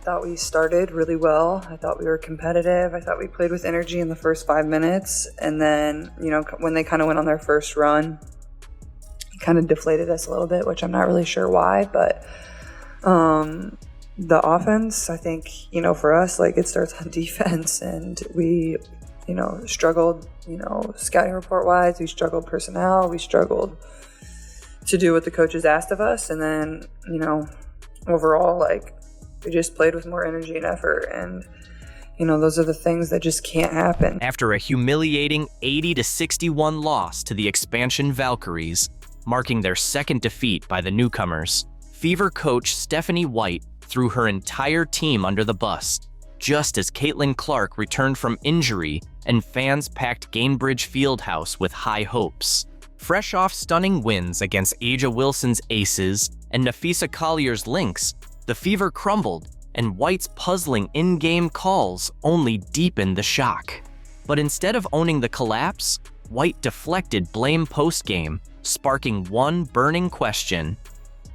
thought we started really well. I thought we were competitive. I thought we played with energy in the first 5 minutes. And then, when they kind of went on their first run, it kind of deflated us a little bit, which I'm not really sure why. But the offense, I think, for us, it starts on defense. And we, struggled, scouting report-wise. We struggled personnel. We struggled to do what the coaches asked of us. And then, overall, we just played with more energy and effort, and those are the things that just can't happen. After a humiliating 80-61 loss to the expansion Valkyries, marking their second defeat by the newcomers, Fever coach Stephanie White threw her entire team under the bus, just as Caitlin Clark returned from injury and fans packed Gainbridge Fieldhouse with high hopes. Fresh off stunning wins against Asia Wilson's Aces and Nafisa Collier's Lynx, the Fever crumbled, and White's puzzling in-game calls only deepened the shock. But instead of owning the collapse, White deflected blame post-game, sparking one burning question: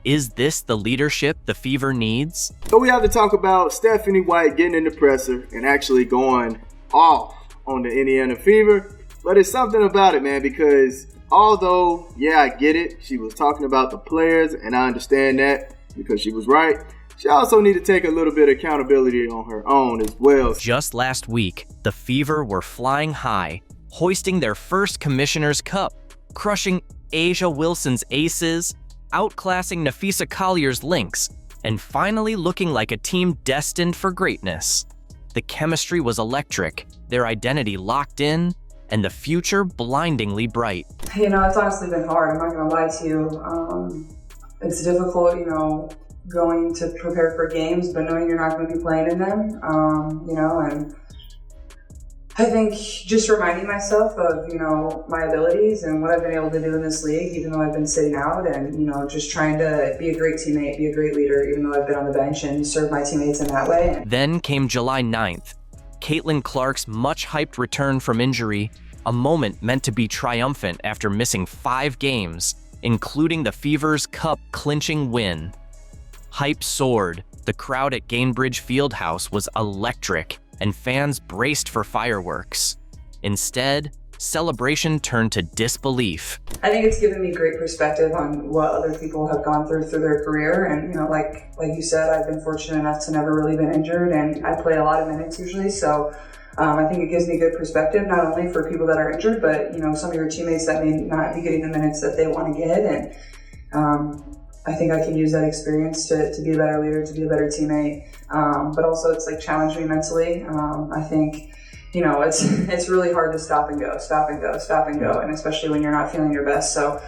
is this the leadership the Fever needs? So we have to talk about Stephanie White getting in the presser and actually going off on the Indiana Fever. But it's something about it, man, because although, yeah, I get it, she was talking about the players, and I understand that because she was right, she also needed to take a little bit of accountability on her own as well. Just last week, the Fever were flying high, hoisting their first Commissioner's Cup, crushing Asia Wilson's Aces, outclassing Nafisa Collier's Lynx, and finally looking like a team destined for greatness. The chemistry was electric, their identity locked in, and the future blindingly bright. It's honestly been hard, I'm not going to lie to you. It's difficult, going to prepare for games, but knowing you're not going to be playing in them, and I think just reminding myself of, my abilities and what I've been able to do in this league, even though I've been sitting out, and, just trying to be a great teammate, be a great leader, even though I've been on the bench, and serve my teammates in that way. Then came July 9th, Caitlin Clark's much-hyped return from injury, a moment meant to be triumphant after missing 5 games, including the Fever's cup-clinching win. Hype soared, the crowd at Gainbridge Fieldhouse was electric, and fans braced for fireworks. Instead, celebration turned to disbelief. I think it's given me great perspective on what other people have gone through their career, and like you said, I've been fortunate enough to never really been injured, and I play a lot of minutes usually, so I think it gives me good perspective, not only for people that are injured, but some of your teammates that may not be getting the minutes that they want to get, and I think I can use that experience to be a better leader, to be a better teammate, but also it's challenged me mentally. I think, it's really hard to stop and go, and especially when you're not feeling your best. So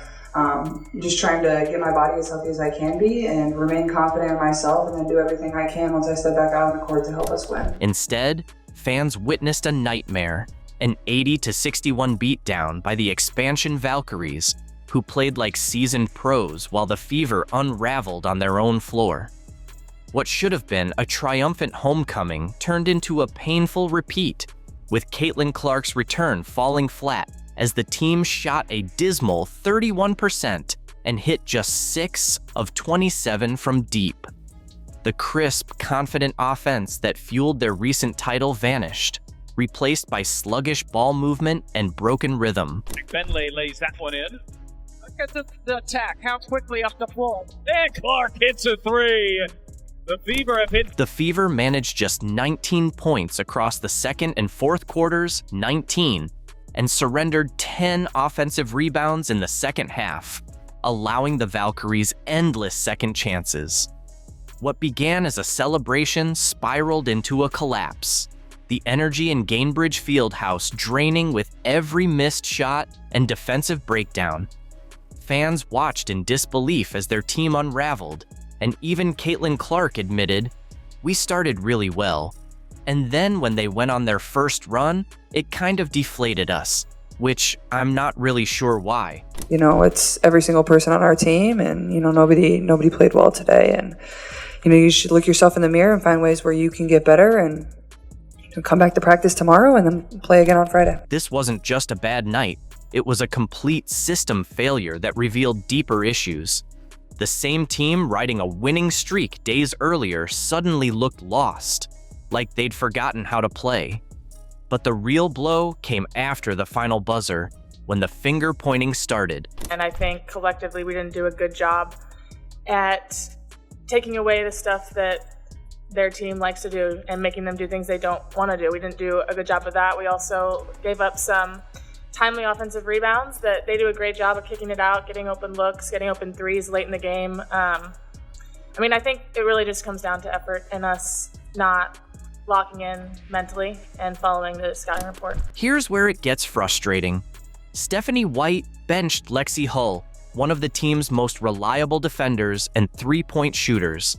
just trying to get my body as healthy as I can be and remain confident in myself, and then do everything I can once I step back out on the court to help us win. Instead, fans witnessed a nightmare, an 80-61 beatdown by the expansion Valkyries, who played like seasoned pros while the Fever unraveled on their own floor. What should have been a triumphant homecoming turned into a painful repeat, with Caitlin Clark's return falling flat as the team shot a dismal 31% and hit just 6 of 27 from deep. The crisp, confident offense that fueled their recent title vanished, replaced by sluggish ball movement and broken rhythm. Bentley lays that one in. Look at the attack, how quickly up the floor. And Clark hits a 3. The Fever have hit. The Fever managed just 19 points across the second and fourth quarters, 19, and surrendered 10 offensive rebounds in the second half, allowing the Valkyries endless second chances. What began as a celebration spiraled into a collapse, the energy in Gainbridge Fieldhouse draining with every missed shot and defensive breakdown. Fans watched in disbelief as their team unraveled, and even Caitlin Clark admitted, "We started really well. And then when they went on their first run, it kind of deflated us," which I'm not really sure why. It's every single person on our team, and, nobody played well today. And, you should look yourself in the mirror and find ways where you can get better, and come back to practice tomorrow and then play again on Friday. This wasn't just a bad night. It was a complete system failure that revealed deeper issues. The same team riding a winning streak days earlier suddenly looked lost, like they'd forgotten how to play. But the real blow came after the final buzzer, when the finger pointing started. And I think collectively we didn't do a good job at taking away the stuff that their team likes to do and making them do things they don't want to do. We didn't do a good job of that. We also gave up some timely offensive rebounds that they do a great job of kicking it out, getting open looks, getting open threes late in the game. I think it really just comes down to effort and us not locking in mentally and following the scouting report. Here's where it gets frustrating. Stephanie White benched Lexi Hull, one of the team's most reliable defenders and three-point shooters.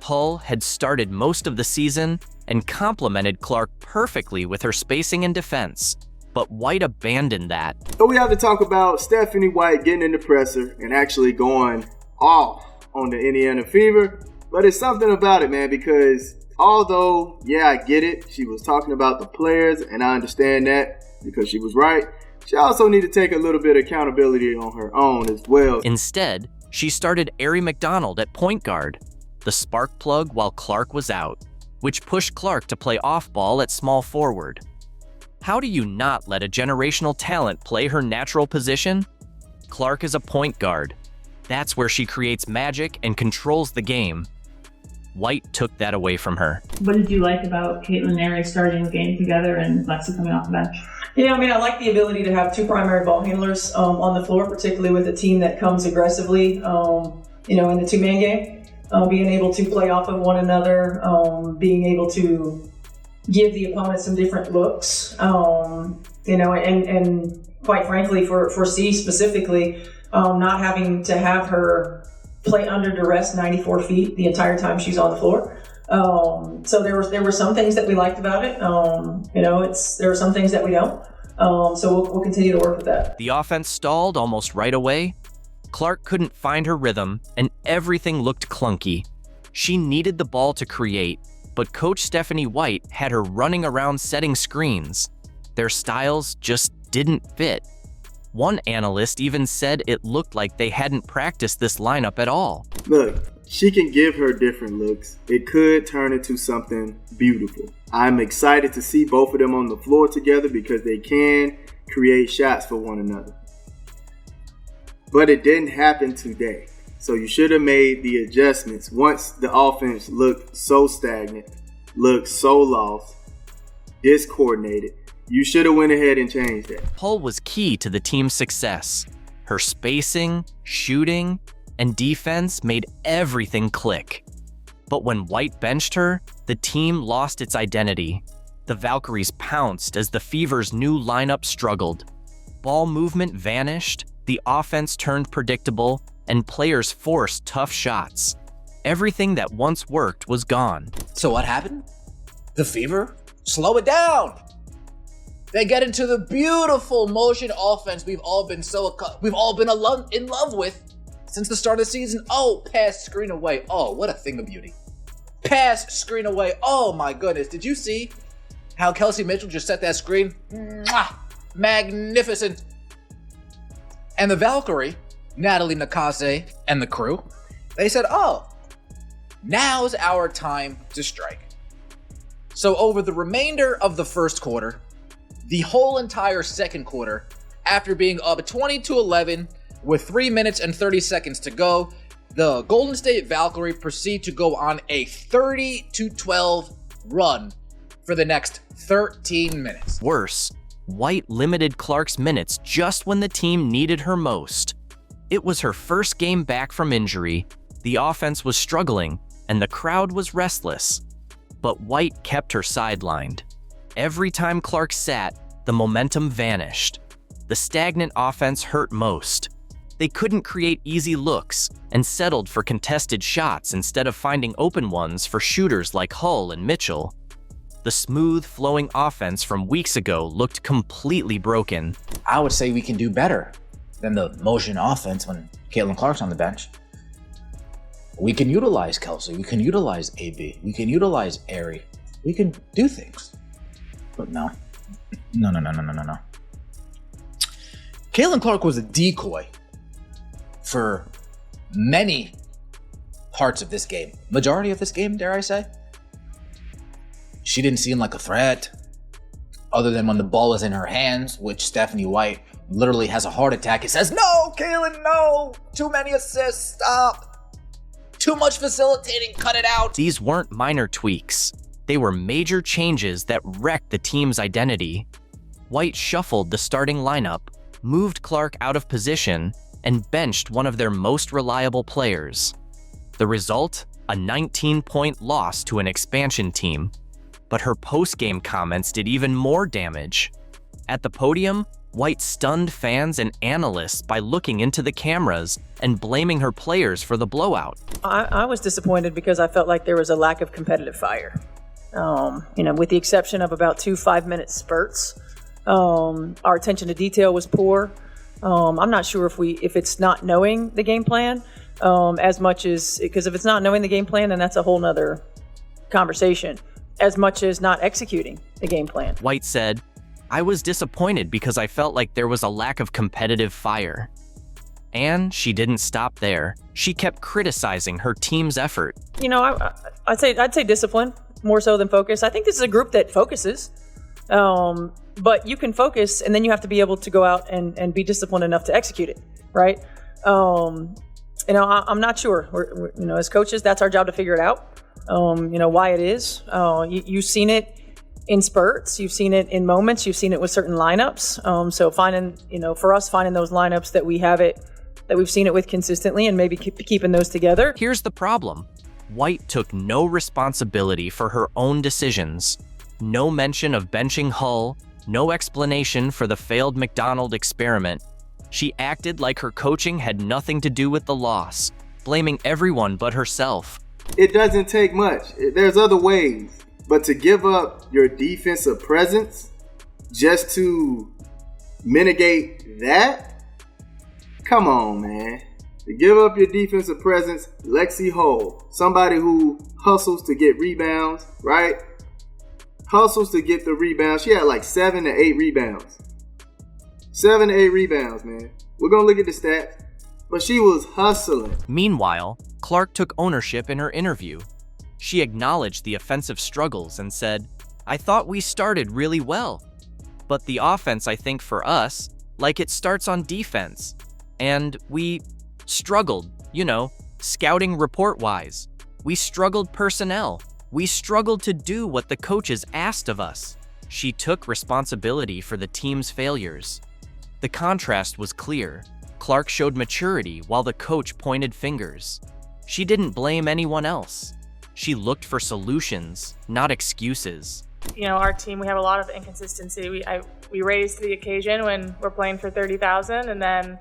Hull had started most of the season and complemented Clark perfectly with her spacing and defense, but White abandoned that. So we have to talk about Stephanie White getting in the presser and actually going off on the Indiana Fever. But it's something about it, man, because although, yeah, I get it, she was talking about the players, and I understand that because she was right, she also needed to take a little bit of accountability on her own as well. Instead, she started Aari McDonald at point guard, the spark plug while Clark was out, which pushed Clark to play off-ball at small forward. How do you not let a generational talent play her natural position? Clark is a point guard. That's where she creates magic and controls the game. White took that away from her. What did you like about Caitlin and Aari starting the game together and Lexi coming off the bench? Yeah, I like the ability to have two primary ball handlers on the floor, particularly with a team that comes aggressively, in the two-man game. Being able to play off of one another, being able to give the opponent some different looks, and quite frankly for C specifically, not having to have her play under duress 94 feet the entire time she's on the floor. So there were some things that we liked about it. There were some things that we don't. So we'll continue to work with that. The offense stalled almost right away. Clark couldn't find her rhythm, and everything looked clunky. She needed the ball to create, but Coach Stephanie White had her running around setting screens. Their styles just didn't fit. One analyst even said it looked like they hadn't practiced this lineup at all. Look, she can give her different looks. It could turn into something beautiful. I'm excited to see both of them on the floor together because they can create shots for one another. But it didn't happen today. So you should have made the adjustments once the offense looked so stagnant, looked so lost, discoordinated. You should have went ahead and changed that. Hull was key to the team's success. Her spacing, shooting, and defense made everything click. But when White benched her, the team lost its identity. The Valkyries pounced as the Fever's new lineup struggled. Ball movement vanished, the offense turned predictable, and players forced tough shots. Everything that once worked was gone. So what happened? The Fever? Slow it down! They get into the beautiful motion offense we've all been in love with since the start of the season. Oh, pass, screen away. Oh, what a thing of beauty. Pass, screen away. Oh my goodness. Did you see how Kelsey Mitchell just set that screen? Mwah! Magnificent. And the Valkyrie, Natalie Nakase, and the crew, they said, oh, now's our time to strike. So over the remainder of the first quarter, the whole entire second quarter, after being up 20-11 with 3 minutes and 30 seconds to go, the Golden State Valkyrie proceed to go on a 30-12 run for the next 13 minutes. Worse, White limited Clark's minutes just when the team needed her most. It was her first game back from injury, the offense was struggling, and the crowd was restless. But White kept her sidelined. Every time Clark sat, the momentum vanished. The stagnant offense hurt most. They couldn't create easy looks and settled for contested shots instead of finding open ones for shooters like Hull and Mitchell. The smooth, flowing offense from weeks ago looked completely broken. I would say we can do better than the motion offense when Caitlin Clark's on the bench. We can utilize Kelsey. We can utilize AB. We can utilize Aari. We can do things. But no. Caitlin Clark was a decoy for many parts of this game, majority of this game, dare I say, she didn't seem like a threat, other than when the ball was in her hands, which Stephanie White literally has a heart attack. It says, no, Kaylin, no, too many assists, stop, too much facilitating, cut it out. These weren't minor tweaks. They were major changes that wrecked the team's identity. White shuffled the starting lineup, moved Clark out of position, and benched one of their most reliable players. The result? A 19-point loss to an expansion team. But her post-game comments did even more damage. At the podium, White stunned fans and analysts by looking into the cameras and blaming her players for the blowout. I was disappointed because I felt like there was a lack of competitive fire. With the exception of about 2 5-minute spurts, our attention to detail was poor. I'm not sure if it's not knowing the game plan as much as, because if it's not knowing the game plan, then that's a whole nother conversation, as much as not executing the game plan. White said, I was disappointed because I felt like there was a lack of competitive fire. And she didn't stop there. She kept criticizing her team's effort. I'd say discipline more so than focus. I think this is a group that focuses, but you can focus and then you have to be able to go out and be disciplined enough to execute it, right? I'm not sure. We're, as coaches, that's our job to figure it out. Why it is. You've seen it in spurts. You've seen it in moments. You've seen it with certain lineups. So for us, finding those lineups that we've seen it with consistently and maybe keeping those together. Here's the problem. White took no responsibility for her own decisions. No mention of benching Hull, no explanation for the failed McDonald experiment. She acted like her coaching had nothing to do with the loss, blaming everyone but herself. It doesn't take much. There's other ways. But to give up your defensive presence just to mitigate that? Come on, man. To give up your defensive presence, Lexi Hull, somebody who hustles to get rebounds, right? Hustles to get the rebounds. She had like 7 to 8 rebounds. 7 to 8 rebounds, man. We're going to look at the stats. But she was hustling. Meanwhile, Clark took ownership in her interview. She acknowledged the offensive struggles and said, I thought we started really well. But the offense, I think for us, like it starts on defense. And we struggled, scouting report-wise. We struggled personnel. We struggled to do what the coaches asked of us. She took responsibility for the team's failures. The contrast was clear. Clark showed maturity while the coach pointed fingers. She didn't blame anyone else. She looked for solutions, not excuses. Our team, we have a lot of inconsistency. We raise to the occasion when we're playing for 30,000, and then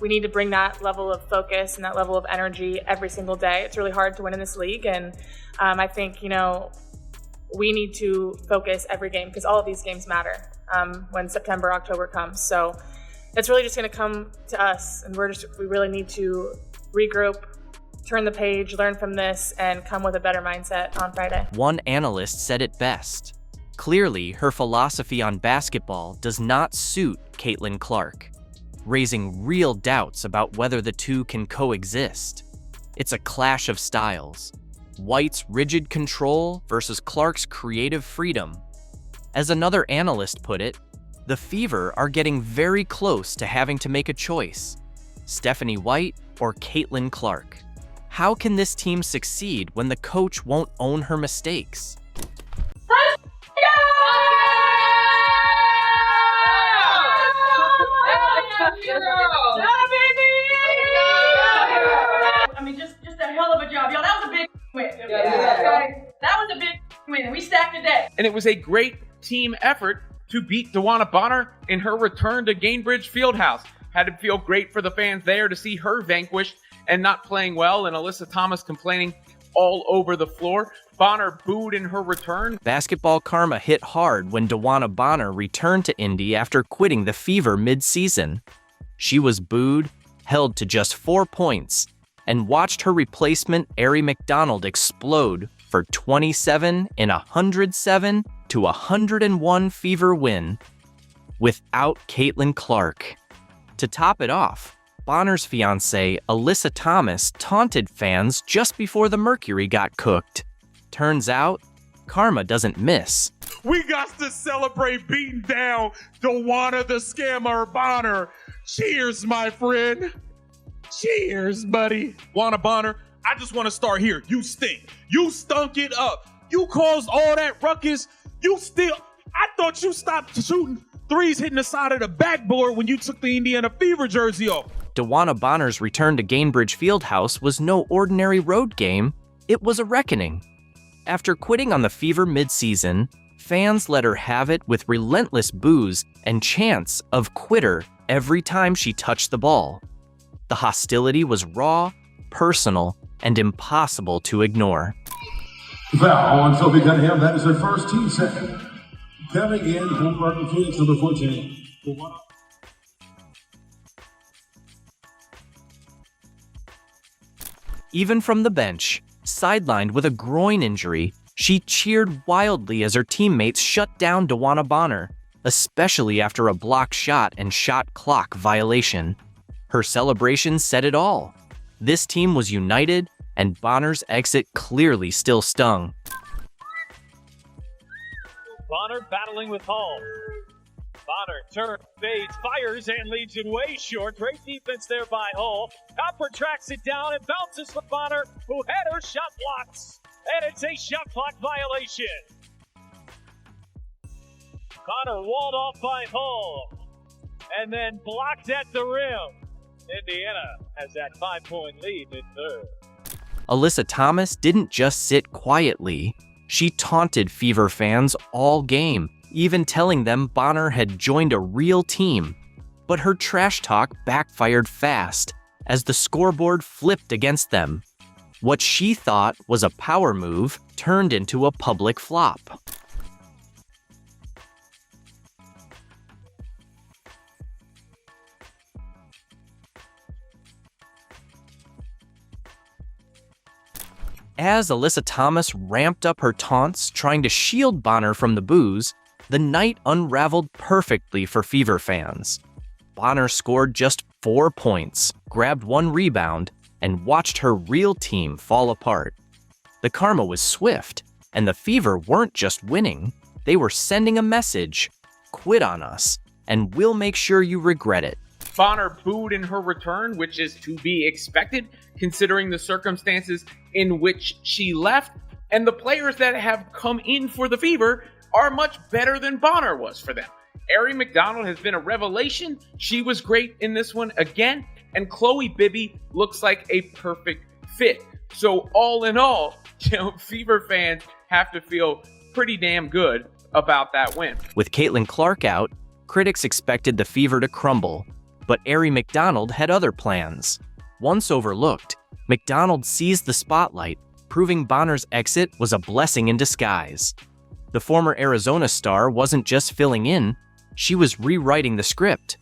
we need to bring that level of focus and that level of energy every single day. It's really hard to win in this league, and I think, we need to focus every game because all of these games matter when September, October comes. So it's really just going to come to us, and we really need to regroup, turn the page, learn from this, and come with a better mindset on Friday. One analyst said it best. Clearly, her philosophy on basketball does not suit Caitlin Clark, raising real doubts about whether the two can coexist. It's a clash of styles. White's rigid control versus Clark's creative freedom. As another analyst put it, the Fever are getting very close to having to make a choice. Stephanie White or Caitlin Clark? How can this team succeed when the coach won't own her mistakes? Just a hell of a job, y'all. That was a big win. That was a big win. We stacked the deck. And it was a great team effort to beat DeWanna Bonner in her return to Gainbridge Fieldhouse. Had to feel great for the fans there to see her vanquished and not playing well, and Alyssa Thomas complaining all over the floor. Bonner booed in her return. Basketball karma hit hard when DeWanna Bonner returned to Indy after quitting the Fever mid-season. She was booed, held to just 4 points, and watched her replacement, Aari McDonald, explode for 27 in a 107 to 101 Fever win without Caitlin Clark. To top it off, Bonner's fiancée, Alyssa Thomas, taunted fans just before the Mercury got cooked. Turns out, karma doesn't miss. We got to celebrate beating down Dewana the Scammer Bonner. Cheers, my friend. Cheers, buddy. Dewana Bonner, I just want to start here. You stink. You stunk it up. You caused all that ruckus. I thought you stopped shooting threes hitting the side of the backboard when you took the Indiana Fever jersey off. Dewana Bonner's return to Gainbridge Fieldhouse was no ordinary road game. It was a reckoning. After quitting on the Fever mid-season, fans let her have it with relentless boos and chants of quitter every time she touched the ball. The hostility was raw, personal, and impossible to ignore. Foul on Sophie Cunningham. That is her first team second. Coming in from Martin Phoenix, number 14. Even from the bench, sidelined with a groin injury, she cheered wildly as her teammates shut down Dewana Bonner, especially after a blocked shot and shot clock violation. Her celebration said it all. This team was united, and Bonner's exit clearly still stung. Bonner battling with Hall. Bonner turns, fades, fires, and leads it way short. Great defense there by Hall. Copper tracks it down and bounces for Bonner, who had her shot blocked. And it's a shot clock violation. Bonner walled off by Hall. And then blocked at the rim. Indiana has that 5-point lead in third. Alyssa Thomas didn't just sit quietly. She taunted Fever fans all game, even telling them Bonner had joined a real team. But her trash talk backfired fast, as the scoreboard flipped against them. What she thought was a power move turned into a public flop. As Alyssa Thomas ramped up her taunts, trying to shield Bonner from the boos, the night unraveled perfectly for Fever fans. Bonner scored just 4 points, grabbed 1 rebound, and watched her real team fall apart. The karma was swift, and the Fever weren't just winning, they were sending a message: quit on us, and we'll make sure you regret it. Bonner booed in her return, which is to be expected considering the circumstances in which she left, and the players that have come in for the Fever are much better than Bonner was for them. Aari McDonald has been a revelation. She was great in this one again, and Chloe Bibby looks like a perfect fit. So all in all, Fever fans have to feel pretty damn good about that win. With Caitlin Clark out, critics expected the Fever to crumble, but Aari McDonald had other plans. Once overlooked, McDonald seized the spotlight, proving Bonner's exit was a blessing in disguise. The former Arizona star wasn't just filling in, she was rewriting the script.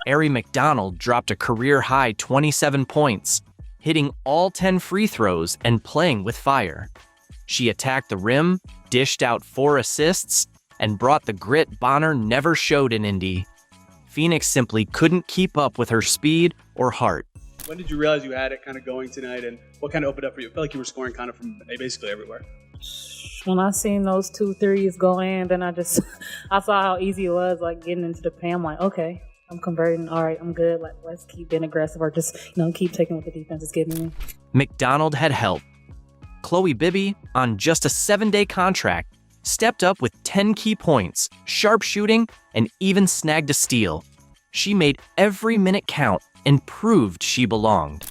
Aari McDonald dropped a career-high 27 points, hitting all 10 free throws and playing with fire. She attacked the rim, dished out 4 assists, and brought the grit Bonner never showed in Indy. Phoenix simply couldn't keep up with her speed or heart. When did you realize you had it kind of going tonight, and what kind of opened up for you? It felt like you were scoring kind of from basically everywhere. When I seen those 2 threes go in, then I saw how easy it was, like getting into the paint. I'm like, okay, I'm converting. All right, I'm good. Like, let's keep being aggressive, or just keep taking what the defense is giving me. McDonald had help. Chloe Bibby, on just a 7-day contract, stepped up with 10 key points, sharp shooting, and even snagged a steal. She made every minute count and proved she belonged.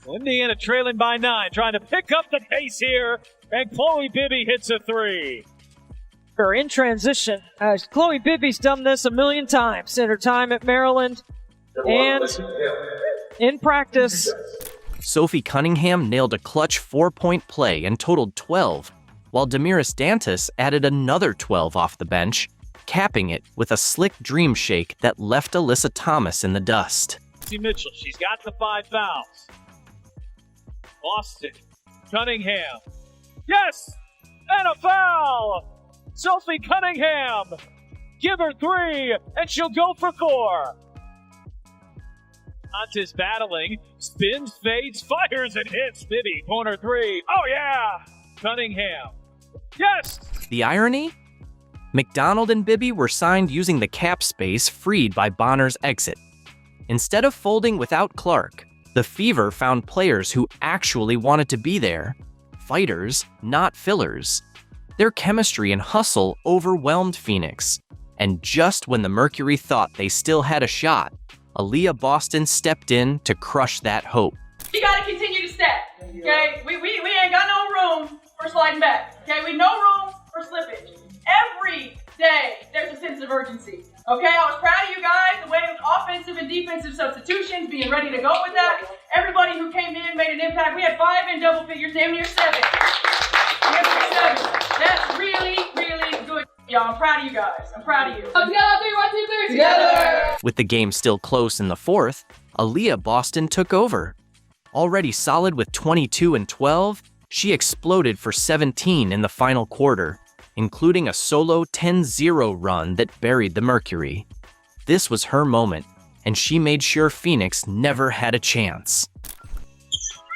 Indiana trailing by 9, trying to pick up the pace here, and Chloe Bibby hits a 3. In transition, Chloe Bibby's done this a million times in her time at Maryland and in practice. Sophie Cunningham nailed a clutch 4-point play and totaled 12, while Damiris Dantas added another 12 off the bench, capping it with a slick dream shake that left Alyssa Thomas in the dust. Mitchell, she's got the 5 fouls. Boston, Cunningham. Yes! And a foul! Sophie Cunningham! Give her 3, and she'll go for 4. Dantas battling, spins, fades, fires, and hits. Bibby, corner 3. Oh, yeah! Cunningham. Yes! The irony? McDonald and Bibby were signed using the cap space freed by Bonner's exit. Instead of folding without Clark, the Fever found players who actually wanted to be there. Fighters, not fillers. Their chemistry and hustle overwhelmed Phoenix. And just when the Mercury thought they still had a shot, Aaliyah Boston stepped in to crush that hope. You gotta continue to step, okay? We ain't got no room for sliding back, okay? We no room for slippage. Every day, there's a sense of urgency, okay? I was proud of you guys, the way of offensive and defensive substitutions, being ready to go with that. Everybody who came in made an impact. We had 5 in double figures, damn near 7. Damn near 7. That's really, really good. Y'all, I'm proud of you guys. I'm proud of you. Together, 1, 2, 3, together! With the game still close in the fourth, Aaliyah Boston took over. Already solid with 22 and 12, she exploded for 17 in the final quarter, including a solo 10-0 run that buried the Mercury. This was her moment, and she made sure Phoenix never had a chance.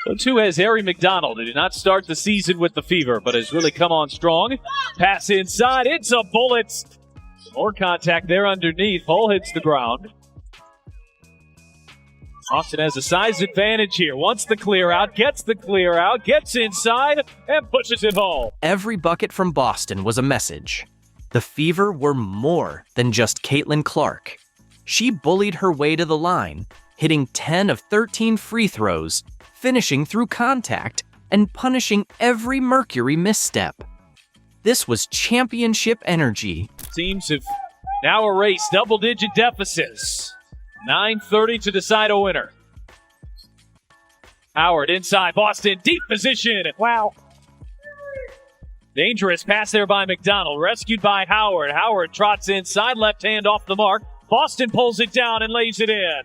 So too has Harry McDonald, who did not start the season with the Fever, but has really come on strong. Pass inside, it's a bullet. More contact there underneath. Hull hits the ground. Austin has a size advantage here. Wants the clear out, gets the clear out, gets inside, and pushes it home. Every bucket from Boston was a message. The Fever were more than just Caitlin Clark. She bullied her way to the line, hitting 10 of 13 free throws, finishing through contact, and punishing every Mercury misstep. This was championship energy. Teams have now erased double-digit deficits. 9:30 to decide a winner. Howard inside, Boston, deep position. Wow. Dangerous pass there by McDonald, rescued by Howard. Howard trots inside, left hand off the mark. Boston pulls it down and lays it in.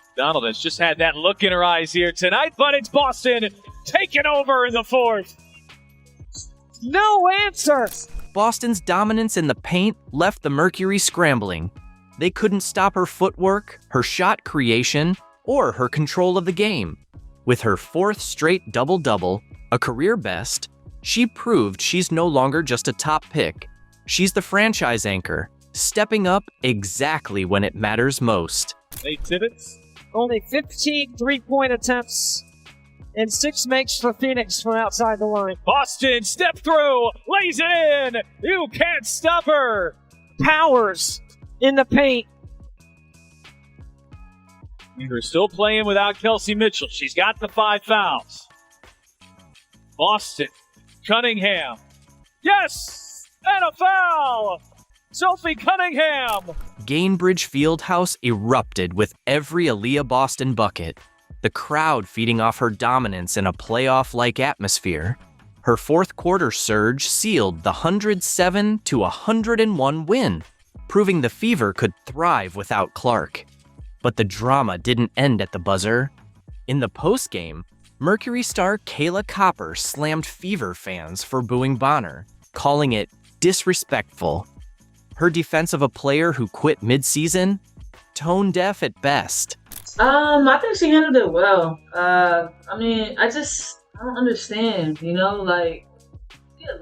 McDonald has just had that look in her eyes here tonight, but it's Boston taking over in the fourth. No answer. Boston's dominance in the paint left the Mercury scrambling. They couldn't stop her footwork, her shot creation, or her control of the game. With her 4th straight double-double, a career best, she proved she's no longer just a top pick. She's the franchise anchor, stepping up exactly when it matters most. Nate Tibbetts. Only 15 three-point attempts and 6 makes for Phoenix from outside the line. Boston, step through, lays it in. You can't stop her. Powers in the paint. We're still playing without Kelsey Mitchell. She's got the 5 fouls. Boston, Cunningham. Yes! And a foul! Sophie Cunningham! Gainbridge Fieldhouse erupted with every Aaliyah Boston bucket, the crowd feeding off her dominance in a playoff-like atmosphere. Her 4th quarter surge sealed the 107-101 win, proving the Fever could thrive without Clark. But the drama didn't end at the buzzer. In the postgame, Mercury star Kayla Copper slammed Fever fans for booing Bonner, calling it disrespectful. Her defense of a player who quit mid-season? Tone deaf at best. I think she handled it well. I don't understand, she's a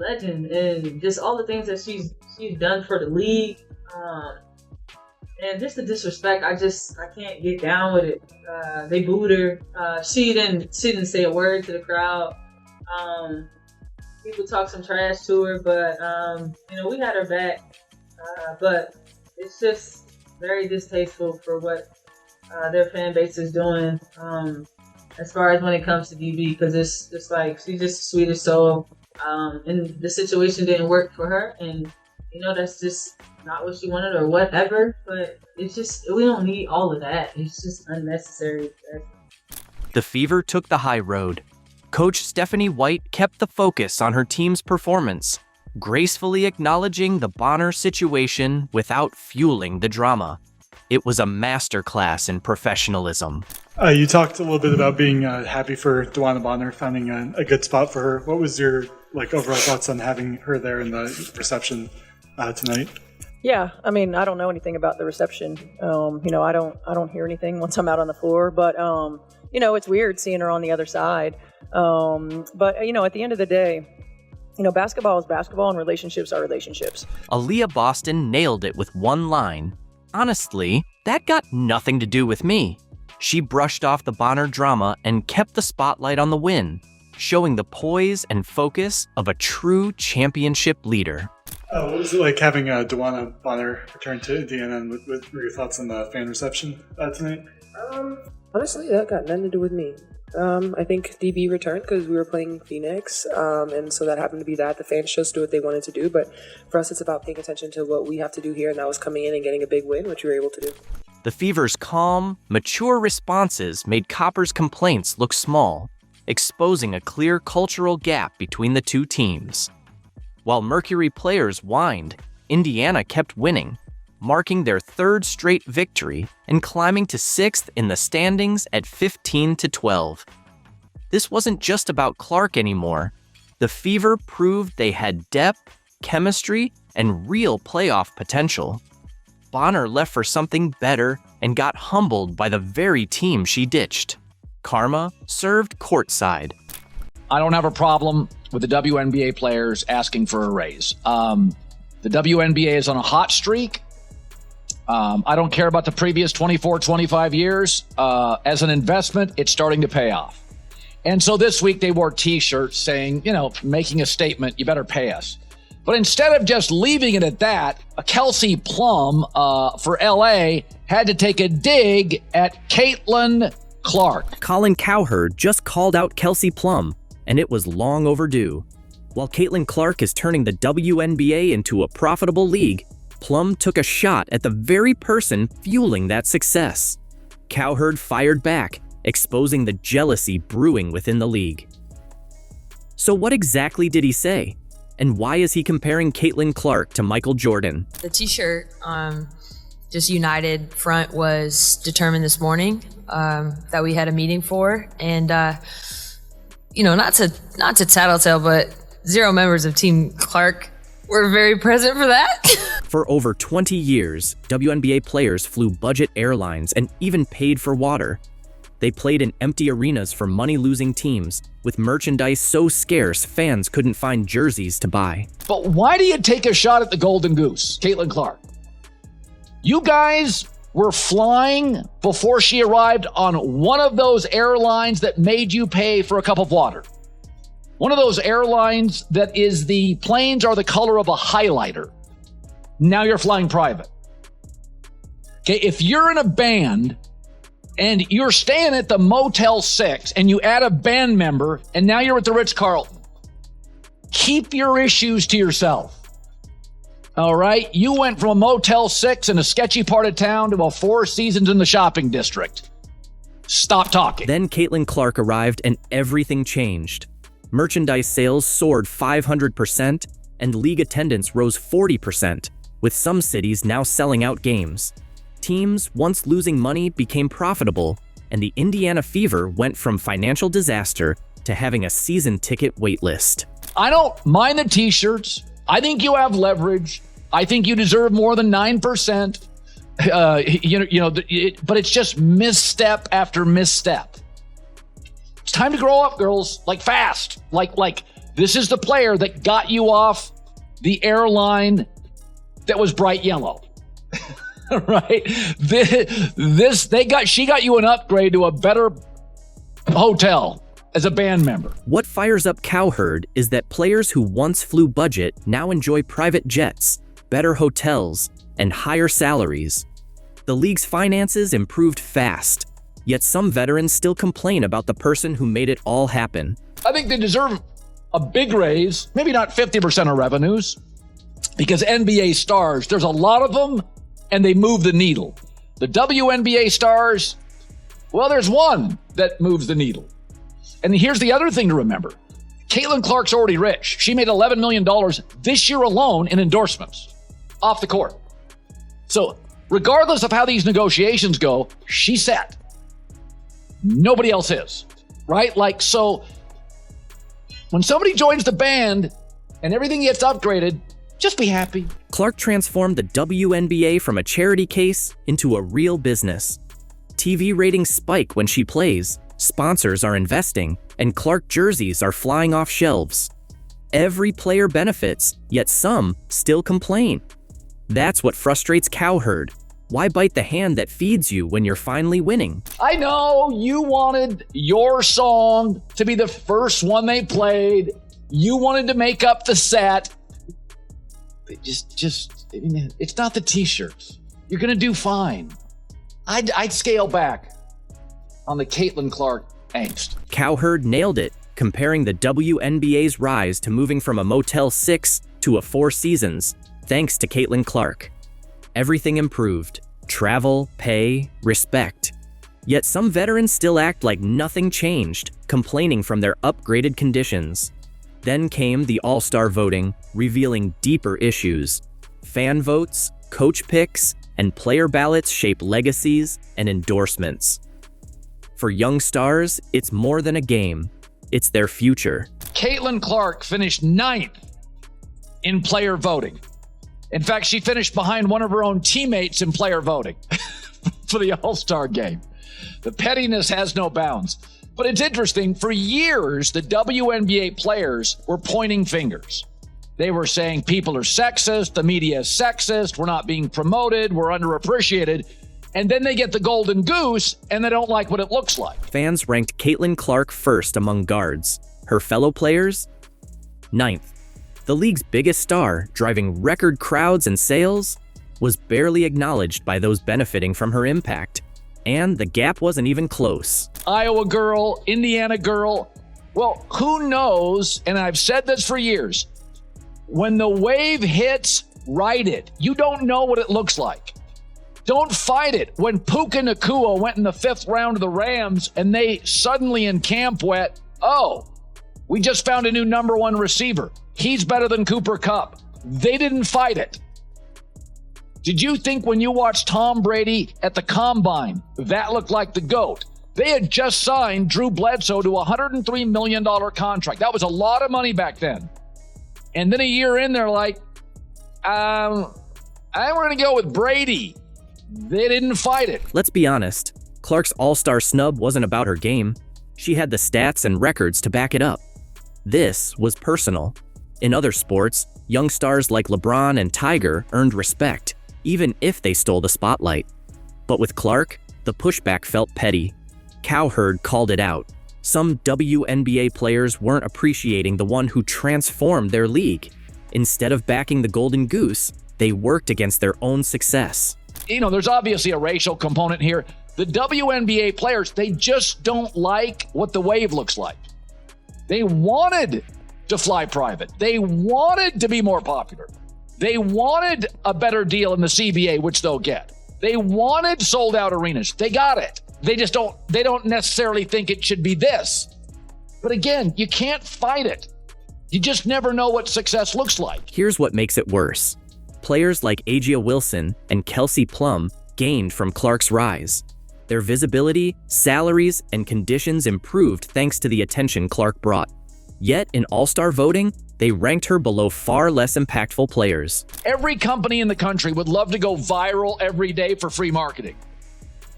legend, and just all the things that she's done for the league. And just the disrespect, I can't get down with it. They booed her. She didn't say a word to the crowd. People talk some trash to her, but we had her back. But it's just very distasteful for what their fan base is doing as far as when it comes to DB, because it's just like she's just the sweetest soul. And the situation didn't work for her, and that's just not what she wanted or whatever. But it's just, we don't need all of that. It's just unnecessary. The Fever took the high road. Coach Stephanie White kept the focus on her team's performance, gracefully acknowledging the Bonner situation without fueling the drama. It was a masterclass in professionalism. You talked a little bit about being happy for DeWanna Bonner, finding a good spot for her. What was your overall thoughts on having her there in the reception tonight? Yeah, I mean, I don't know anything about the reception. I don't hear anything once I'm out on the floor, but it's weird seeing her on the other side. But at the end of the day, basketball is basketball and relationships are relationships. Aaliyah Boston nailed it with one line. Honestly, that got nothing to do with me. She brushed off the Bonner drama and kept the spotlight on the win, showing the poise and focus of a true championship leader. What was it like having DeWanna Bonner return to Indiana, and what were your thoughts on the fan reception tonight? Honestly, that got nothing to do with me. I think DB returned because we were playing Phoenix, and so that happened to be that. The fans chose to do what they wanted to do, but for us, it's about paying attention to what we have to do here, and that was coming in and getting a big win, which we were able to do. The Fever's calm, mature responses made Copper's complaints look small, exposing a clear cultural gap between the two teams. While Mercury players whined, Indiana kept winning, marking their third straight victory and climbing to 6th in the standings at 15-12. This wasn't just about Clark anymore. The Fever proved they had depth, chemistry, and real playoff potential. Bonner left for something better and got humbled by the very team she ditched. Karma served courtside. I don't have a problem with the WNBA players asking for a raise. The WNBA is on a hot streak. I don't care about the previous 24, 25 years. As an investment, it's starting to pay off. And so this week they wore T-shirts saying, making a statement, you better pay us. But instead of just leaving it at that, Kelsey Plum for LA had to take a dig at Caitlin Clark. Colin Cowherd just called out Kelsey Plum, and it was long overdue. While Caitlin Clark is turning the WNBA into a profitable league, Plum took a shot at the very person fueling that success. Cowherd fired back, exposing the jealousy brewing within the league. So what exactly did he say? And why is he comparing Caitlin Clark to Michael Jordan? The t-shirt, just United Front, was determined this morning that we had a meeting for. And, not to tattletale, but 0 members of Team Clark were very present for that. For over 20 years, WNBA players flew budget airlines and even paid for water. They played in empty arenas for money-losing teams, with merchandise so scarce fans couldn't find jerseys to buy. But why do you take a shot at the Golden Goose, Caitlin Clark? You guys were flying before she arrived on one of those airlines that made you pay for a cup of water. One of those airlines that is the planes are the color of a highlighter. Now you're flying private. Okay, if you're in a band and you're staying at the Motel 6 and you add a band member and now you're at the Ritz-Carlton, keep your issues to yourself. All right? You went from a Motel 6 in a sketchy part of town to a Four Seasons in the shopping district. Stop talking. Then Caitlin Clark arrived and everything changed. Merchandise sales soared 500% and league attendance rose 40%, with some cities now selling out games. Teams once losing money became profitable, and the Indiana Fever went from financial disaster to having a season ticket wait list. I don't mind the t-shirts. I think you have leverage. I think you deserve more than 9%. But it's just misstep after misstep. It's time to grow up, girls. Fast. This is the player that got you off the airline that was bright yellow. Right? She got you an upgrade to a better hotel as a band member. What fires up Cowherd is that players who once flew budget now enjoy private jets, better hotels, and higher salaries. The league's finances improved fast, yet some veterans still complain about the person who made it all happen. I think they deserve a big raise, maybe not 50% of revenues, Because NBA stars, there's a lot of them, and they move the needle. The WNBA stars, well, there's one that moves the needle. And here's the other thing to remember. Caitlin Clark's already rich. She made $11 million this year alone in endorsements off the court. So regardless of how these negotiations go, she's set. Nobody else is, right? Like, so when somebody joins the band and everything gets upgraded, just be happy. Clark transformed the WNBA from a charity case into a real business. TV ratings spike when she plays, sponsors are investing, and Clark jerseys are flying off shelves. Every player benefits, yet some still complain. That's what frustrates Cowherd. Why bite the hand that feeds you when you're finally winning? I know you wanted your song to be the first one they played. You wanted to make up the set. It's not the t-shirts. You're going to do fine. I'd scale back on the Caitlin Clark angst. Cowherd nailed it, comparing the WNBA's rise to moving from a Motel 6 to a Four Seasons, thanks to Caitlin Clark. Everything improved. Travel, pay, respect. Yet some veterans still act like nothing changed, complaining from their upgraded conditions. Then came the All-Star voting, revealing deeper issues. Fan votes, coach picks, and player ballots shape legacies and endorsements. For young stars, it's more than a game. It's their future. Caitlin Clark finished 9th in player voting. In fact, she finished behind one of her own teammates in player voting for the All-Star game. The pettiness has no bounds. But it's interesting, for years, the WNBA players were pointing fingers. They were saying people are sexist, the media is sexist, we're not being promoted, we're underappreciated. And then they get the golden goose, and they don't like what it looks like. Fans ranked Caitlin Clark first among guards. Her fellow players? 9th. The league's biggest star, driving record crowds and sales, was barely acknowledged by those benefiting from her impact. And the gap wasn't even close. Iowa girl, Indiana girl. Well, who knows, and I've said this for years, when the wave hits, ride it. You don't know what it looks like. Don't fight it. When Puka Nacua went in the 5th round of the Rams and they suddenly in camp went, oh, we just found a new number 1 receiver. He's better than Cooper Kupp. They didn't fight it. Did you think when you watched Tom Brady at the Combine, that looked like the GOAT? They had just signed Drew Bledsoe to a $103 million contract. That was a lot of money back then. And then a year in, they're like, I'm going to go with Brady. They didn't fight it. Let's be honest. Clark's All-Star snub wasn't about her game. She had the stats and records to back it up. This was personal. In other sports, young stars like LeBron and Tiger earned respect, even if they stole the spotlight. But with Clark, the pushback felt petty. Cowherd called it out. Some WNBA players weren't appreciating the one who transformed their league. Instead of backing the golden goose, they worked against their own success. You know, there's obviously a racial component here. The WNBA players, they just don't like what the wave looks like. They wanted to fly private. They wanted to be more popular. They wanted a better deal in the CBA, which they'll get. They wanted sold out arenas. They got it. They don't necessarily think it should be this. But again, you can't fight it. You just never know what success looks like. Here's what makes it worse. Players like Agia Wilson and Kelsey Plum gained from Clark's rise. Their visibility, salaries, and conditions improved thanks to the attention Clark brought. Yet in All-Star voting, they ranked her below far less impactful players. Every company in the country would love to go viral every day for free marketing.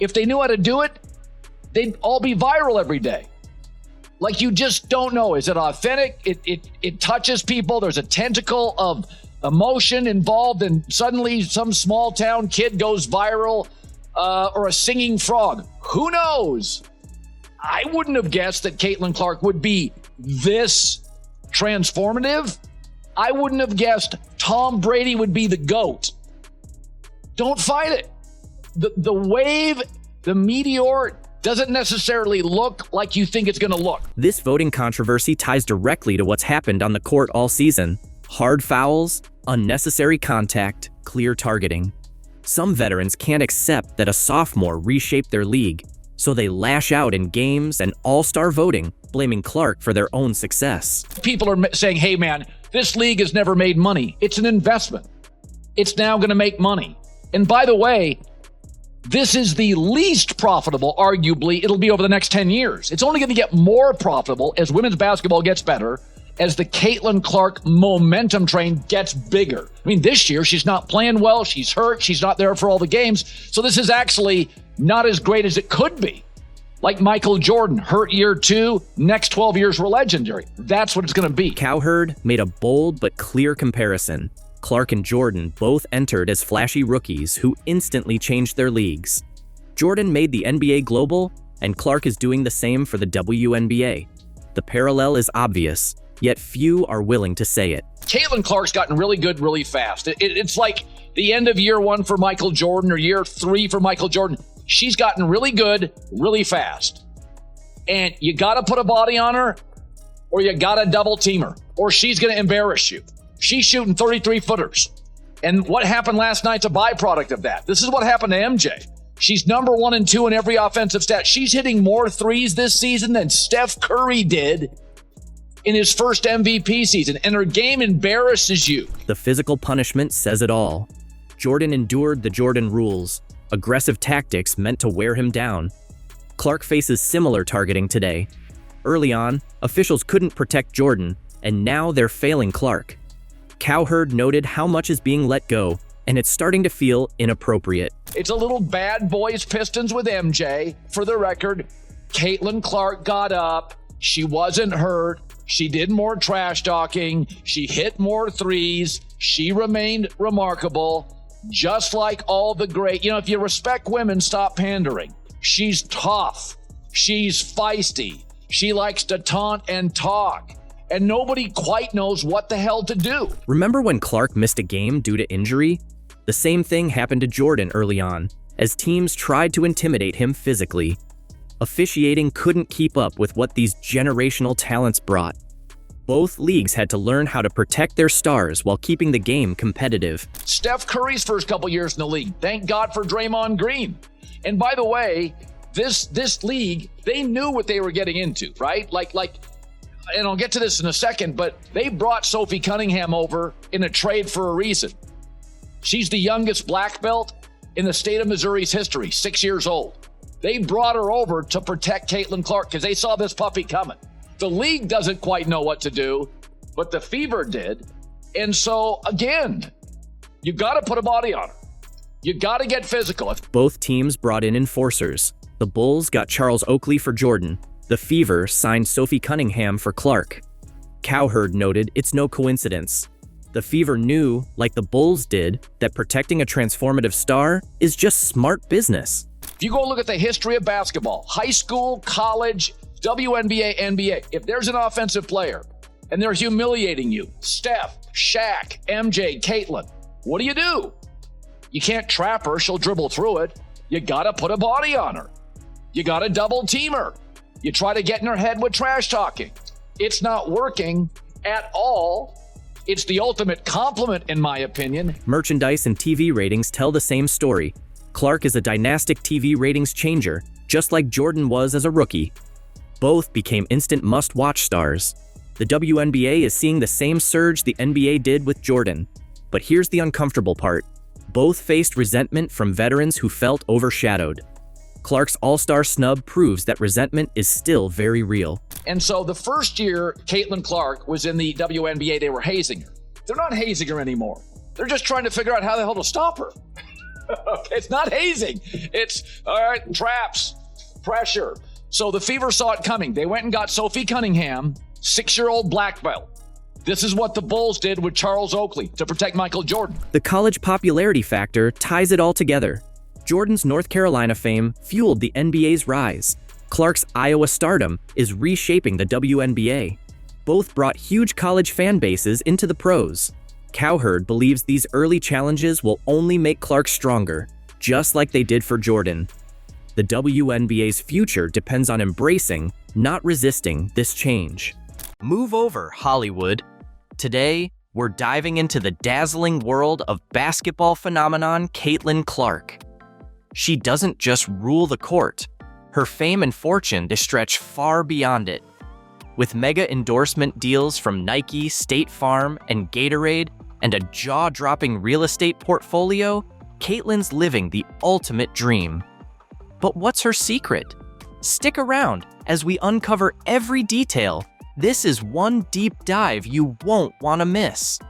If they knew how to do it, they'd all be viral every day. Like, you just don't know. Is it authentic? It touches people. There's a tentacle of emotion involved, and suddenly some small town kid goes viral, or a singing frog. Who knows? I wouldn't have guessed that Caitlin Clark would be this transformative. I wouldn't have guessed Tom Brady would be the GOAT. Don't fight it. The wave, the meteor, doesn't necessarily look like you think it's going to look. This voting controversy ties directly to what's happened on the court all season. Hard fouls, unnecessary contact, clear targeting. Some veterans can't accept that a sophomore reshaped their league, so they lash out in games and all-star voting, blaming Clark for their own success. People are saying, hey man, this league has never made money. It's an investment. It's now going to make money. And by the way, this is the least profitable, arguably, it'll be over the next 10 years. It's only going to get more profitable as women's basketball gets better, as the Caitlin Clark momentum train gets bigger. I mean, this year, she's not playing well. She's hurt. She's not there for all the games. So this is actually not as great as it could be. Like Michael Jordan, hurt year 2, next 12 years were legendary. That's what it's going to be. Cowherd made a bold but clear comparison. Clark and Jordan both entered as flashy rookies who instantly changed their leagues. Jordan made the NBA global, and Clark is doing the same for the WNBA. The parallel is obvious, yet few are willing to say it. Caitlin Clark's gotten really good really fast. It's like the end of year 1 for Michael Jordan or year 3 for Michael Jordan. She's gotten really good really fast. And you got to put a body on her, or you got to double team her, or she's going to embarrass you. She's shooting 33-footers. And what happened last night's a byproduct of that. This is what happened to MJ. She's number 1 and 2 in every offensive stat. She's hitting more threes this season than Steph Curry did in his first MVP season, and her game embarrasses you. The physical punishment says it all. Jordan endured the Jordan rules, aggressive tactics meant to wear him down. Clark faces similar targeting today. Early on, officials couldn't protect Jordan, and now they're failing Clark. Cowherd noted how much is being let go, and it's starting to feel inappropriate. It's a little bad boys Pistons with MJ. For the record, Caitlin Clark got up. She wasn't hurt. She did more trash talking. She hit more threes. She remained remarkable, just like all the great. If you respect women, stop pandering. She's tough. She's feisty. She likes to taunt and talk. And nobody quite knows what the hell to do. Remember when Clark missed a game due to injury? The same thing happened to Jordan early on, as teams tried to intimidate him physically. Officiating couldn't keep up with what these generational talents brought. Both leagues had to learn how to protect their stars while keeping the game competitive. Steph Curry's first couple years in the league. Thank God for Draymond Green. And by the way, this league, they knew what they were getting into, right? Like, and I'll get to this in a second, but they brought Sophie Cunningham over in a trade for a reason. She's the youngest black belt in the state of Missouri's history, 6 years old. They brought her over to protect Caitlin Clark because they saw this puppy coming. The league doesn't quite know what to do, but the Fever did. And so, again, you got to put a body on her. You got to get physical. Both teams brought in enforcers. The Bulls got Charles Oakley for Jordan. The Fever signed Sophie Cunningham for Clark. Cowherd noted it's no coincidence. The Fever knew, like the Bulls did, that protecting a transformative star is just smart business. If you go look at the history of basketball, high school, college, WNBA, NBA, if there's an offensive player and they're humiliating you, Steph, Shaq, MJ, Caitlin, what do? You can't trap her. She'll dribble through it. You got to put a body on her. You got to double team her. You try to get in her head with trash talking. It's not working at all. It's the ultimate compliment, in my opinion. Merchandise and TV ratings tell the same story. Clark is a dynastic TV ratings changer, just like Jordan was as a rookie. Both became instant must-watch stars. The WNBA is seeing the same surge the NBA did with Jordan. But here's the uncomfortable part. Both faced resentment from veterans who felt overshadowed. Clark's All-Star snub proves that resentment is still very real. And so the first year Caitlin Clark was in the WNBA, they were hazing her. They're not hazing her anymore. They're just trying to figure out how the hell to stop her. Okay, it's not hazing. It's, all right, traps, pressure. So the Fever saw it coming. They went and got Sophie Cunningham, 6-year-old black belt. This is what the Bulls did with Charles Oakley to protect Michael Jordan. The college popularity factor ties it all together. Jordan's North Carolina fame fueled the NBA's rise. Clark's Iowa stardom is reshaping the WNBA. Both brought huge college fan bases into the pros. Cowherd believes these early challenges will only make Clark stronger, just like they did for Jordan. The WNBA's future depends on embracing, not resisting, this change. Move over, Hollywood. Today, we're diving into the dazzling world of basketball phenomenon Caitlin Clark. She doesn't just rule the court. Her fame and fortune stretch far beyond it. With mega endorsement deals from Nike, State Farm, and Gatorade, and a jaw-dropping real estate portfolio, Caitlin's living the ultimate dream. But what's her secret? Stick around as we uncover every detail. This is one deep dive you won't want to miss.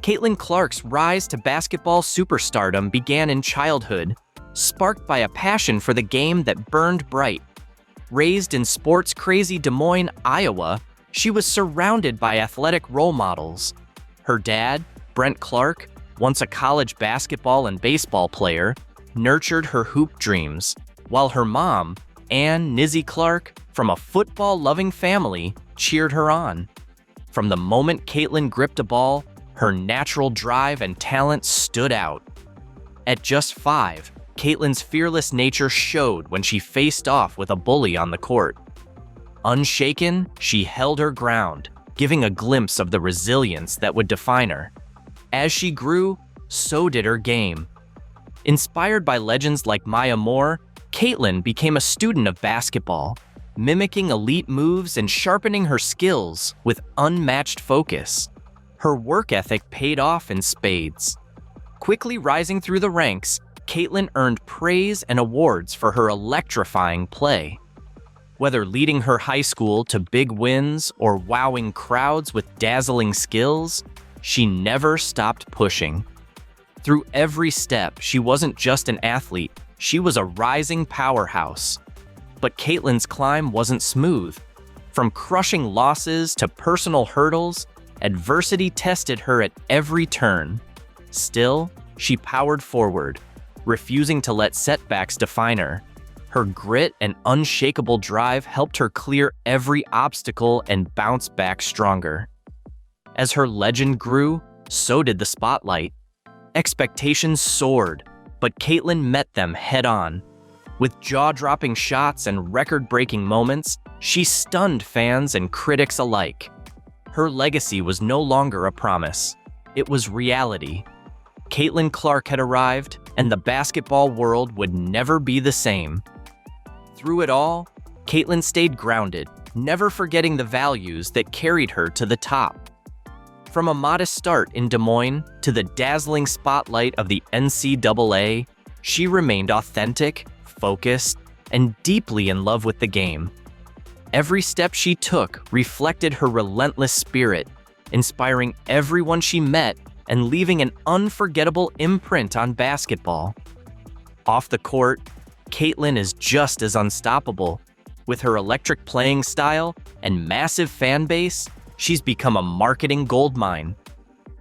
Caitlin Clark's rise to basketball superstardom began in childhood, sparked by a passion for the game that burned bright. Raised in sports-crazy Des Moines, Iowa, she was surrounded by athletic role models. Her dad, Brent Clark, once a college basketball and baseball player, nurtured her hoop dreams, while her mom, Ann Nizzy Clark, from a football-loving family, cheered her on. From the moment Caitlin gripped a ball, her natural drive and talent stood out. At just 5, Caitlin's fearless nature showed when she faced off with a bully on the court. Unshaken, she held her ground, giving a glimpse of the resilience that would define her. As she grew, so did her game. Inspired by legends like Maya Moore, Caitlin became a student of basketball, mimicking elite moves and sharpening her skills with unmatched focus. Her work ethic paid off in spades. Quickly rising through the ranks, Caitlin earned praise and awards for her electrifying play. Whether leading her high school to big wins or wowing crowds with dazzling skills, she never stopped pushing. Through every step, she wasn't just an athlete, she was a rising powerhouse. But Caitlin's climb wasn't smooth. From crushing losses to personal hurdles, adversity tested her at every turn. Still, she powered forward, refusing to let setbacks define her. Her grit and unshakable drive helped her clear every obstacle and bounce back stronger. As her legend grew, so did the spotlight. Expectations soared, but Caitlin met them head-on. With jaw-dropping shots and record-breaking moments, she stunned fans and critics alike. Her legacy was no longer a promise. It was reality. Caitlin Clark had arrived, and the basketball world would never be the same. Through it all, Caitlin stayed grounded, never forgetting the values that carried her to the top. From a modest start in Des Moines to the dazzling spotlight of the NCAA, she remained authentic, focused, and deeply in love with the game. Every step she took reflected her relentless spirit, inspiring everyone she met and leaving an unforgettable imprint on basketball. Off the court, Caitlin is just as unstoppable. With her electric playing style and massive fan base, she's become a marketing goldmine.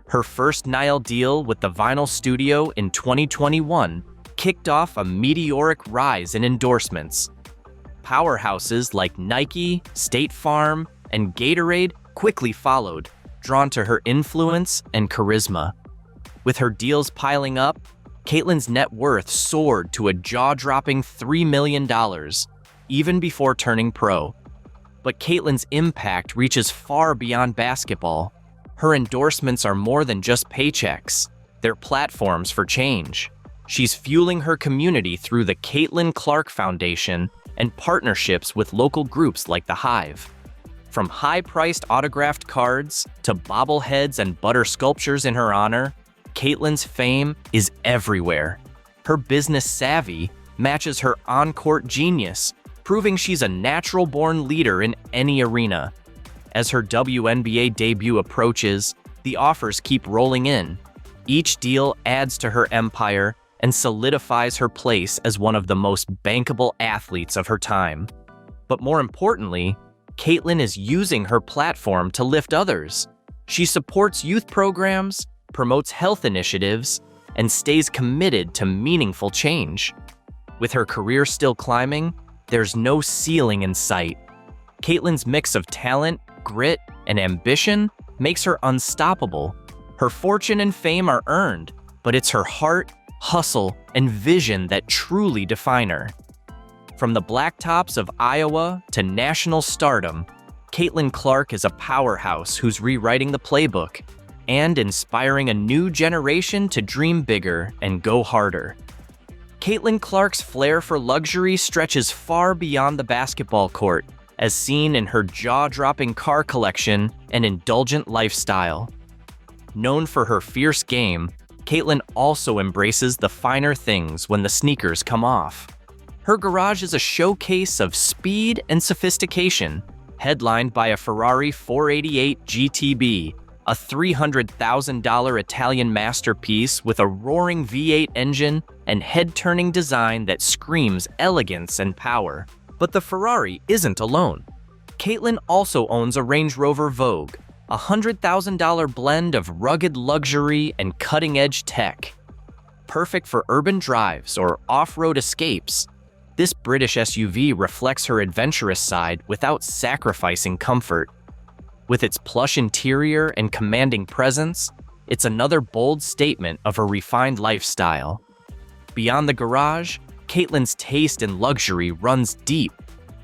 Her first Nile deal with the Vinyl Studio in 2021 kicked off a meteoric rise in endorsements. Powerhouses like Nike, State Farm, and Gatorade quickly followed, drawn to her influence and charisma. With her deals piling up, Caitlin's net worth soared to a jaw-dropping $3 million, even before turning pro. But Caitlin's impact reaches far beyond basketball. Her endorsements are more than just paychecks. They're platforms for change. She's fueling her community through the Caitlin Clark Foundation and partnerships with local groups like The Hive. From high-priced autographed cards to bobbleheads and butter sculptures in her honor, Caitlin's fame is everywhere. Her business savvy matches her on-court genius, proving she's a natural-born leader in any arena. As her WNBA debut approaches, the offers keep rolling in. Each deal adds to her empire and solidifies her place as one of the most bankable athletes of her time. But more importantly, Caitlin is using her platform to lift others. She supports youth programs, promotes health initiatives, and stays committed to meaningful change. With her career still climbing, there's no ceiling in sight. Caitlin's mix of talent, grit, and ambition makes her unstoppable. Her fortune and fame are earned, but it's her heart, hustle, and vision that truly define her. From the blacktops of Iowa to national stardom, Caitlin Clark is a powerhouse who's rewriting the playbook. and inspiring a new generation to dream bigger and go harder. Caitlin Clark's flair for luxury stretches far beyond the basketball court, as seen in her jaw-dropping car collection and indulgent lifestyle. Known for her fierce game, Caitlin also embraces the finer things when the sneakers come off. Her garage is a showcase of speed and sophistication, headlined by a Ferrari 488 GTB, a $300,000 Italian masterpiece with a roaring V8 engine and head-turning design that screams elegance and power. But the Ferrari isn't alone. Caitlin also owns a Range Rover Vogue, a $100,000 blend of rugged luxury and cutting-edge tech. Perfect for urban drives or off-road escapes, this British SUV reflects her adventurous side without sacrificing comfort. With its plush interior and commanding presence, it's another bold statement of her refined lifestyle. Beyond the garage, Caitlin's taste in luxury runs deep.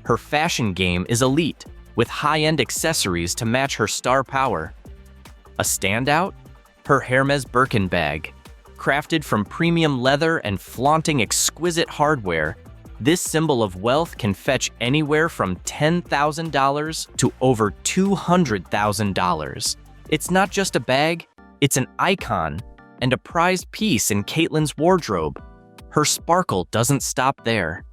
Her fashion game is elite, with high-end accessories to match her star power. A standout? Her Hermes Birkin bag. Crafted from premium leather and flaunting exquisite hardware, this symbol of wealth can fetch anywhere from $10,000 to over $200,000. It's not just a bag, it's an icon and a prized piece in Caitlin's wardrobe. Her sparkle doesn't stop there.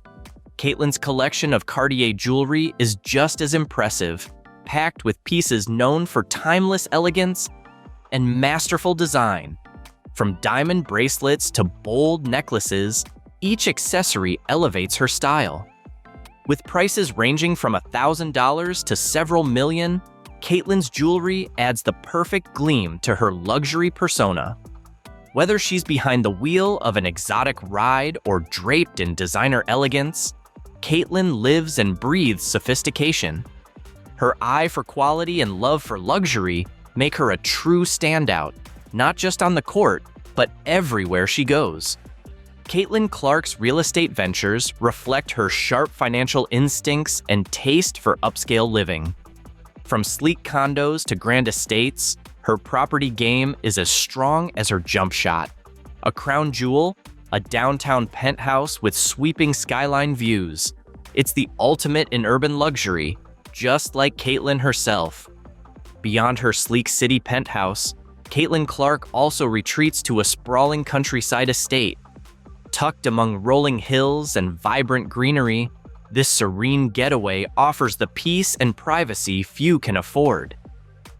Caitlin's collection of Cartier jewelry is just as impressive, packed with pieces known for timeless elegance and masterful design. From diamond bracelets to bold necklaces, each accessory elevates her style. With prices ranging from $1,000 to several million, Caitlin's jewelry adds the perfect gleam to her luxury persona. Whether she's behind the wheel of an exotic ride or draped in designer elegance, Caitlin lives and breathes sophistication. Her eye for quality and love for luxury make her a true standout, not just on the court, but everywhere she goes. Caitlin Clark's real estate ventures reflect her sharp financial instincts and taste for upscale living. From sleek condos to grand estates, her property game is as strong as her jump shot. A crown jewel, a downtown penthouse with sweeping skyline views. It's the ultimate in urban luxury, just like Caitlin herself. Beyond her sleek city penthouse, Caitlin Clark also retreats to a sprawling countryside estate. Tucked among rolling hills and vibrant greenery, this serene getaway offers the peace and privacy few can afford.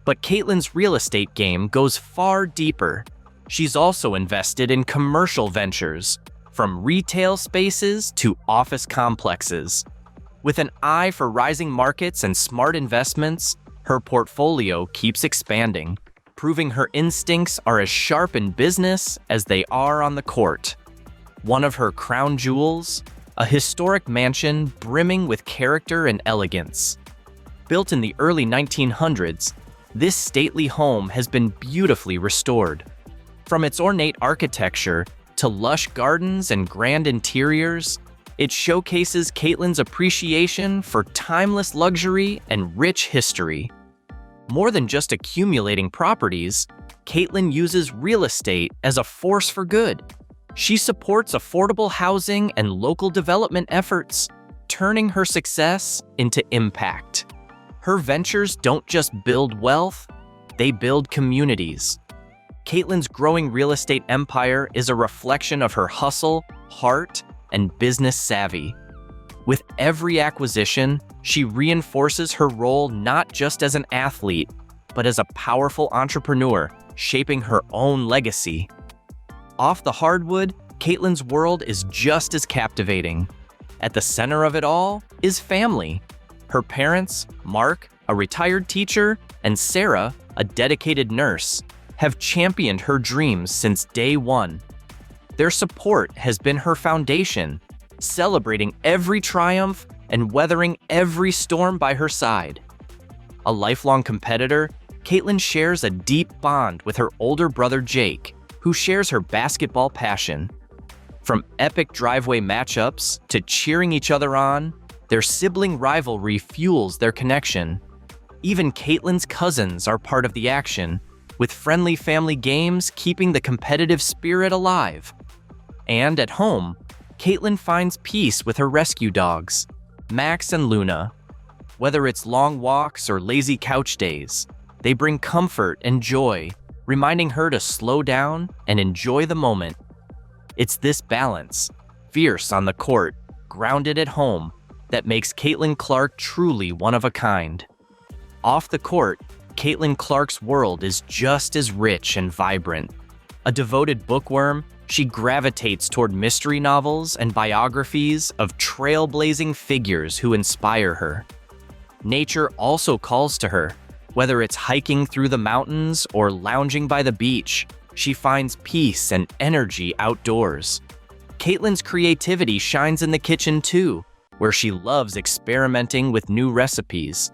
But Caitlin's real estate game goes far deeper. She's also invested in commercial ventures, from retail spaces to office complexes. With an eye for rising markets and smart investments, her portfolio keeps expanding, proving her instincts are as sharp in business as they are on the court. One of her crown jewels, a historic mansion brimming with character and elegance. Built in the early 1900s, this stately home has been beautifully restored. From its ornate architecture to lush gardens and grand interiors, it showcases Caitlin's appreciation for timeless luxury and rich history. More than just accumulating properties, Caitlin uses real estate as a force for good. She supports affordable housing and local development efforts, turning her success into impact. Her ventures don't just build wealth, they build communities. Caitlin's growing real estate empire is a reflection of her hustle, heart, and business savvy. With every acquisition, she reinforces her role not just as an athlete, but as a powerful entrepreneur, shaping her own legacy. Off the hardwood, Caitlin's world is just as captivating. At the center of it all is family. Her parents, Mark, a retired teacher, and Sarah, a dedicated nurse, have championed her dreams since day one. Their support has been her foundation, celebrating every triumph and weathering every storm by her side. A lifelong competitor, Caitlin shares a deep bond with her older brother Jake, who shares her basketball passion. From epic driveway matchups to cheering each other on, their sibling rivalry fuels their connection. Even Caitlin's cousins are part of the action, with friendly family games keeping the competitive spirit alive. And at home, Caitlin finds peace with her rescue dogs, Max and Luna. Whether it's long walks or lazy couch days, they bring comfort and joy, reminding her to slow down and enjoy the moment. It's this balance, fierce on the court, grounded at home, that makes Caitlin Clark truly one of a kind. Off the court, Caitlin Clark's world is just as rich and vibrant. A devoted bookworm, she gravitates toward mystery novels and biographies of trailblazing figures who inspire her. Nature also calls to her. Whether it's hiking through the mountains or lounging by the beach, she finds peace and energy outdoors. Caitlin's creativity shines in the kitchen too, where she loves experimenting with new recipes.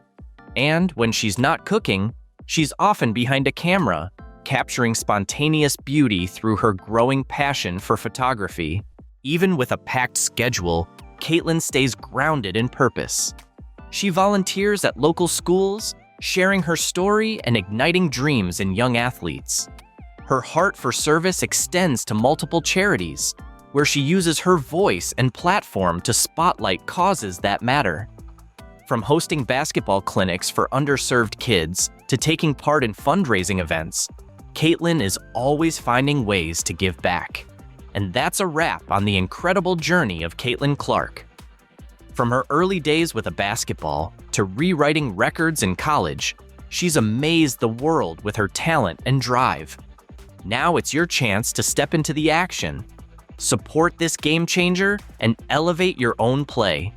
And when she's not cooking, she's often behind a camera, capturing spontaneous beauty through her growing passion for photography. Even with a packed schedule, Caitlin stays grounded in purpose. She volunteers at local schools, sharing her story and igniting dreams in young athletes. Her heart for service extends to multiple charities, where she uses her voice and platform to spotlight causes that matter. From hosting basketball clinics for underserved kids to taking part in fundraising events, Caitlin is always finding ways to give back. And that's a wrap on the incredible journey of Caitlin Clark. From her early days with a basketball to rewriting records in college, she's amazed the world with her talent and drive. Now it's your chance to step into the action. Support this game changer and elevate your own play.